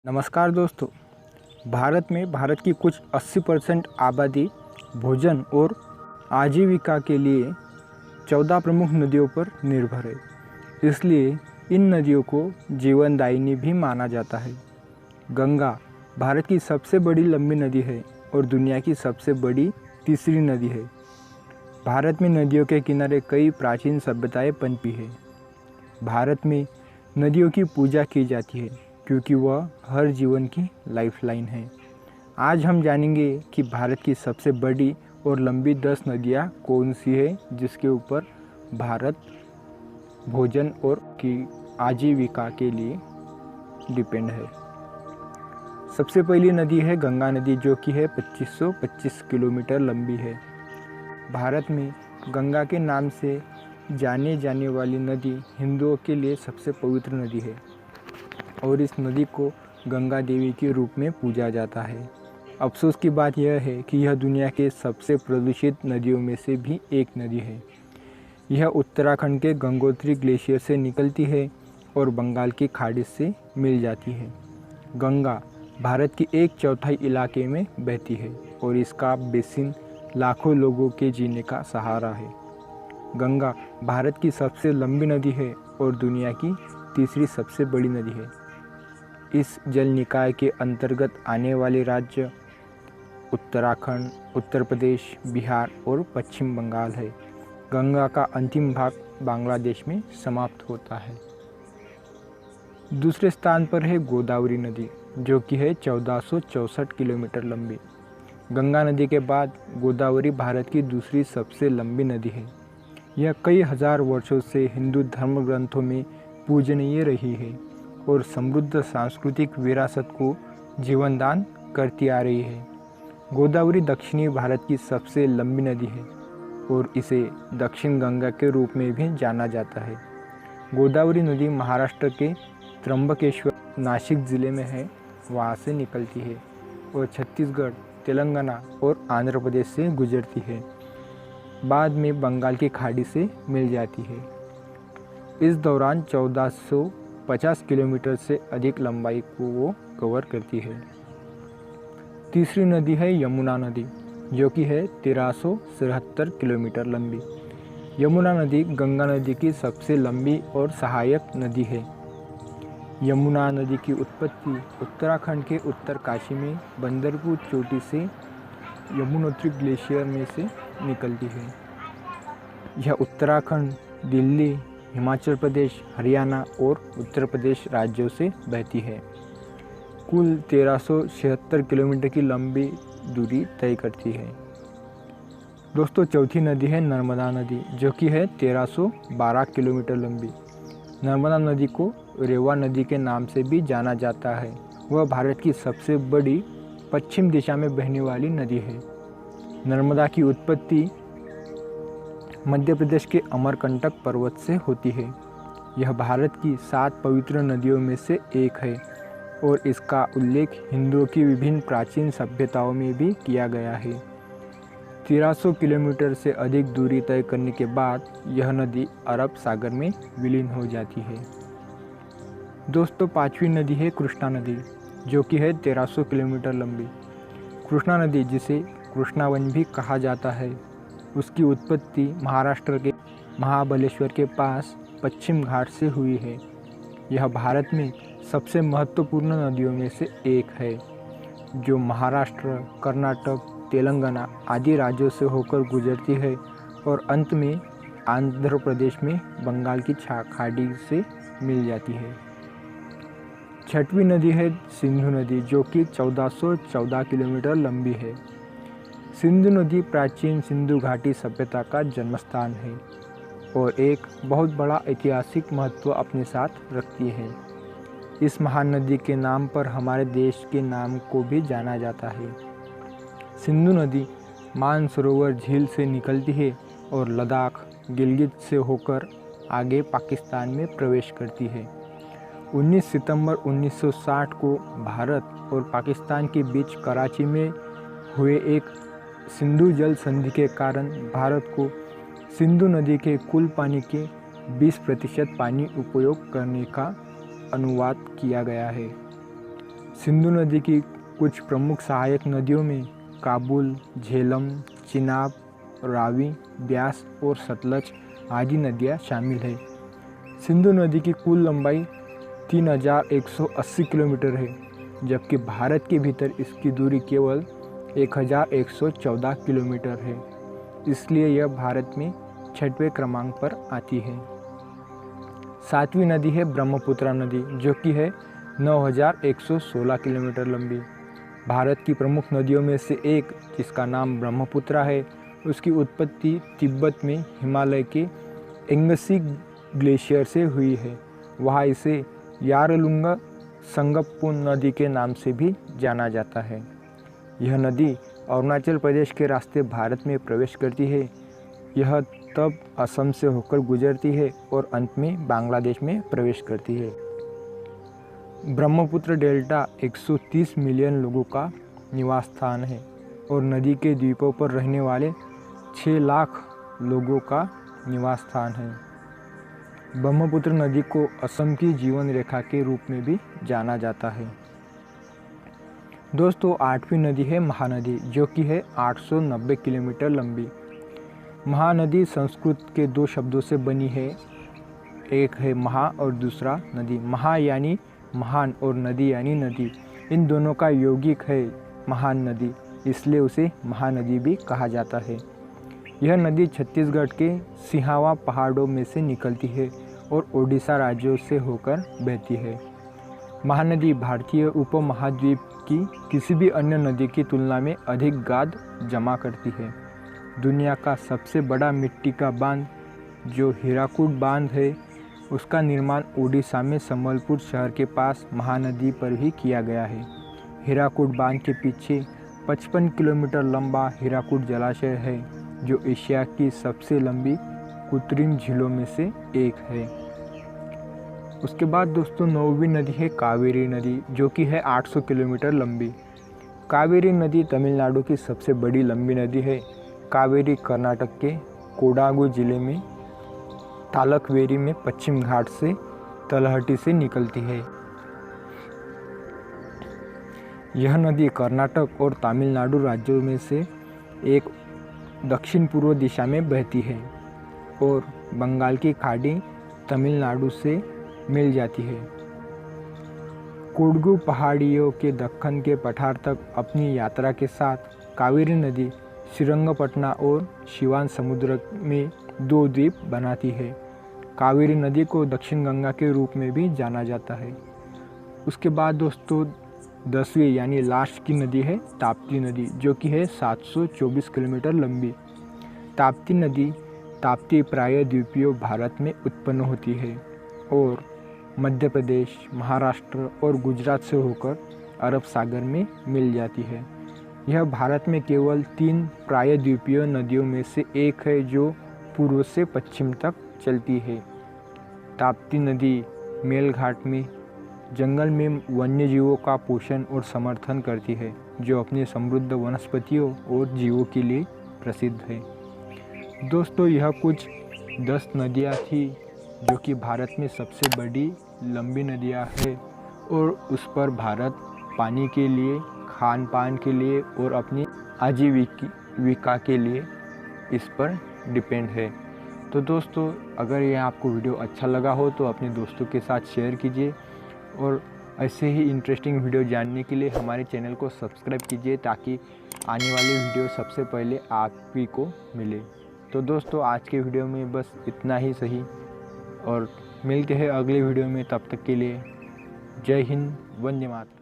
नमस्कार दोस्तों। भारत की कुछ 80% आबादी भोजन और आजीविका के लिए 14 प्रमुख नदियों पर निर्भर है। इसलिए इन नदियों को जीवनदायिनी भी माना जाता है। गंगा भारत की सबसे बड़ी लंबी नदी है और दुनिया की सबसे बड़ी तीसरी नदी है। भारत में नदियों के किनारे कई प्राचीन सभ्यताएं पनपी है। भारत में नदियों की पूजा की जाती है क्योंकि वह हर जीवन की लाइफलाइन है। आज हम जानेंगे कि भारत की सबसे बड़ी और लंबी 10 नदियाँ कौन सी है जिसके ऊपर भारत भोजन और की आजीविका के लिए डिपेंड है। सबसे पहली नदी है गंगा नदी, जो कि है 2525 किलोमीटर लंबी है। भारत में गंगा के नाम से जाने जाने वाली नदी हिंदुओं के लिए सबसे पवित्र नदी है और इस नदी को गंगा देवी के रूप में पूजा जाता है। अफसोस की बात यह है कि यह दुनिया के सबसे प्रदूषित नदियों में से भी एक नदी है। यह उत्तराखंड के गंगोत्री ग्लेशियर से निकलती है और बंगाल की खाड़ी से मिल जाती है। गंगा भारत की 1/4 इलाके में बहती है और इसका बेसिन लाखों लोगों के जीने का सहारा है। गंगा भारत की सबसे लंबी नदी है और दुनिया की तीसरी सबसे बड़ी नदी है। इस जल निकाय के अंतर्गत आने वाले राज्य उत्तराखंड, उत्तर प्रदेश, बिहार और पश्चिम बंगाल है। गंगा का अंतिम भाग बांग्लादेश में समाप्त होता है। दूसरे स्थान पर है गोदावरी नदी, जो कि है 1464 किलोमीटर लंबी। गंगा नदी के बाद गोदावरी भारत की दूसरी सबसे लंबी नदी है। यह कई हजार वर्षों से हिंदू धर्म ग्रंथों में पूजनीय रही है और समृद्ध सांस्कृतिक विरासत को जीवनदान करती आ रही है। गोदावरी दक्षिणी भारत की सबसे लंबी नदी है और इसे दक्षिण गंगा के रूप में भी जाना जाता है। गोदावरी नदी महाराष्ट्र के त्र्यंबकेश्वर, नासिक ज़िले में है, वहाँ से निकलती है और छत्तीसगढ़, तेलंगाना और आंध्र प्रदेश से गुजरती है। बाद में बंगाल की खाड़ी से मिल जाती है। इस दौरान 1450 किलोमीटर से अधिक लंबाई को वो कवर करती है। तीसरी नदी है यमुना नदी, जो कि है 1373 किलोमीटर लंबी। यमुना नदी गंगा नदी की सबसे लंबी और सहायक नदी है। यमुना नदी की उत्पत्ति उत्तराखंड के उत्तरकाशी में बंदरपुर चोटी से यमुनोत्री ग्लेशियर में से निकलती है। यह उत्तराखंड, दिल्ली, हिमाचल प्रदेश, हरियाणा और उत्तर प्रदेश राज्यों से बहती है। कुल 1376 किलोमीटर की लंबी दूरी तय करती है। दोस्तों, चौथी नदी है नर्मदा नदी, जो कि है 1312 किलोमीटर लंबी। नर्मदा नदी को रेवा नदी के नाम से भी जाना जाता है। वह भारत की सबसे बड़ी पश्चिम दिशा में बहने वाली नदी है। नर्मदा की उत्पत्ति मध्य प्रदेश के अमरकंटक पर्वत से होती है। यह भारत की 7 पवित्र नदियों में से एक है और इसका उल्लेख हिंदुओं की विभिन्न प्राचीन सभ्यताओं में भी किया गया है। 1300 किलोमीटर से अधिक दूरी तय करने के बाद यह नदी अरब सागर में विलीन हो जाती है। दोस्तों, पांचवी नदी है कृष्णा नदी, जो कि है 1300 किलोमीटर लंबी। कृष्णा नदी, जिसे कृष्णावन भी कहा जाता है, उसकी उत्पत्ति महाराष्ट्र के महाबलेश्वर के पास पश्चिम घाट से हुई है। यह भारत में सबसे महत्वपूर्ण नदियों में से एक है, जो महाराष्ट्र, कर्नाटक, तेलंगाना आदि राज्यों से होकर गुजरती है और अंत में आंध्र प्रदेश में बंगाल की खाड़ी से मिल जाती है। छठवीं नदी है सिंधु नदी, जो कि 1414 किलोमीटर लंबी है। सिंधु नदी प्राचीन सिंधु घाटी सभ्यता का जन्मस्थान है और एक बहुत बड़ा ऐतिहासिक महत्व अपने साथ रखती है। इस महान नदी के नाम पर हमारे देश के नाम को भी जाना जाता है। सिंधु नदी मानसरोवर झील से निकलती है और लद्दाख, गिलगित से होकर आगे पाकिस्तान में प्रवेश करती है। 19 सितंबर 1960 को भारत और पाकिस्तान के बीच कराची में हुए एक सिंधु जल संधि के कारण भारत को सिंधु नदी के कुल पानी के 20% पानी उपयोग करने का अनुवाद किया गया है। सिंधु नदी की कुछ प्रमुख सहायक नदियों में काबुल, झेलम, चिनाब, रावी, ब्यास और सतलज आदि नदियाँ शामिल हैं। सिंधु नदी की कुल लंबाई 3180 किलोमीटर है, जबकि भारत के भीतर इसकी दूरी केवल 1114 किलोमीटर है। इसलिए यह भारत में 6वें क्रमांक पर आती है। 7वीं नदी है ब्रह्मपुत्र नदी, जो कि है 9116 किलोमीटर लंबी। भारत की प्रमुख नदियों में से एक, जिसका नाम ब्रह्मपुत्र है, उसकी उत्पत्ति तिब्बत में हिमालय के एंगसी ग्लेशियर से हुई है। वहाँ इसे यारलुंगा संगप्पुन नदी के नाम से भी जाना जाता है। यह नदी अरुणाचल प्रदेश के रास्ते भारत में प्रवेश करती है। यह तब असम से होकर गुजरती है और अंत में बांग्लादेश में प्रवेश करती है। ब्रह्मपुत्र डेल्टा 130 मिलियन लोगों का निवास स्थान है और नदी के द्वीपों पर रहने वाले 6 लाख लोगों का निवास स्थान है। ब्रह्मपुत्र नदी को असम की जीवन रेखा के रूप में भी जाना जाता है। दोस्तों, 8वीं नदी है महानदी, जो कि है 890 किलोमीटर लंबी। महानदी संस्कृत के 2 शब्दों से बनी है, एक है महा और दूसरा नदी। महा यानी महान और नदी यानी नदी, इन दोनों का यौगिक है महान नदी, इसलिए उसे महानदी भी कहा जाता है। यह नदी छत्तीसगढ़ के सिहावा पहाड़ों में से निकलती है और ओडिशा राज्यों से होकर बहती है। महानदी भारतीय उपमहाद्वीप की किसी भी अन्य नदी की तुलना में अधिक गाद जमा करती है। दुनिया का सबसे बड़ा मिट्टी का बांध, जो हीराकुड बांध है, उसका निर्माण ओडिशा में संबलपुर शहर के पास महानदी पर ही किया गया है। हीराकुड बांध के पीछे 55 किलोमीटर लंबा हीराकुड जलाशय है, जो एशिया की सबसे लंबी कृत्रिम झीलों में से एक है। उसके बाद दोस्तों 9वीं नदी है कावेरी नदी, जो कि है 800 किलोमीटर लंबी। कावेरी नदी तमिलनाडु की सबसे बड़ी लंबी नदी है। कावेरी कर्नाटक के कोडागु जिले में तालकवेरी में पश्चिम घाट से तलहटी से निकलती है। यह नदी कर्नाटक और तमिलनाडु राज्यों में से एक दक्षिण पूर्व दिशा में बहती है और बंगाल की खाड़ी तमिलनाडु से मिल जाती है। कोडगु पहाड़ियों के दक्कन के पठार तक अपनी यात्रा के साथ कावेरी नदी श्रीरंगपटना और शिवान समुद्र में 2 द्वीप बनाती है। कावेरी नदी को दक्षिण गंगा के रूप में भी जाना जाता है। उसके बाद दोस्तों 10वीं यानी लास्ट की नदी है ताप्ती नदी, जो कि है 724 किलोमीटर लंबी। ताप्ती नदी ताप्ती प्रायद्वीपीय भारत में उत्पन्न होती है और मध्य प्रदेश, महाराष्ट्र और गुजरात से होकर अरब सागर में मिल जाती है। यह भारत में केवल 3 प्रायद्वीपीय नदियों में से एक है जो पूर्व से पश्चिम तक चलती है। ताप्ती नदी मेलघाट में जंगल में वन्यजीवों का पोषण और समर्थन करती है, जो अपने समृद्ध वनस्पतियों और जीवों के लिए प्रसिद्ध है। दोस्तों, यह कुछ 10 नदियाँ थी जो कि भारत में सबसे बड़ी लंबी नदियाँ है और उस पर भारत पानी के लिए, खान पान के लिए और अपनी आजीविका के लिए इस पर डिपेंड है। तो दोस्तों, अगर यह आपको वीडियो अच्छा लगा हो तो अपने दोस्तों के साथ शेयर कीजिए और ऐसे ही इंटरेस्टिंग वीडियो जानने के लिए हमारे चैनल को सब्सक्राइब कीजिए, ताकि आने वाली वीडियो सबसे पहले आप ही को मिले। तो दोस्तों, आज के वीडियो में बस इतना ही सही और मिलते हैं अगले वीडियो में। तब तक के लिए जय हिंद, वंदे मातरम।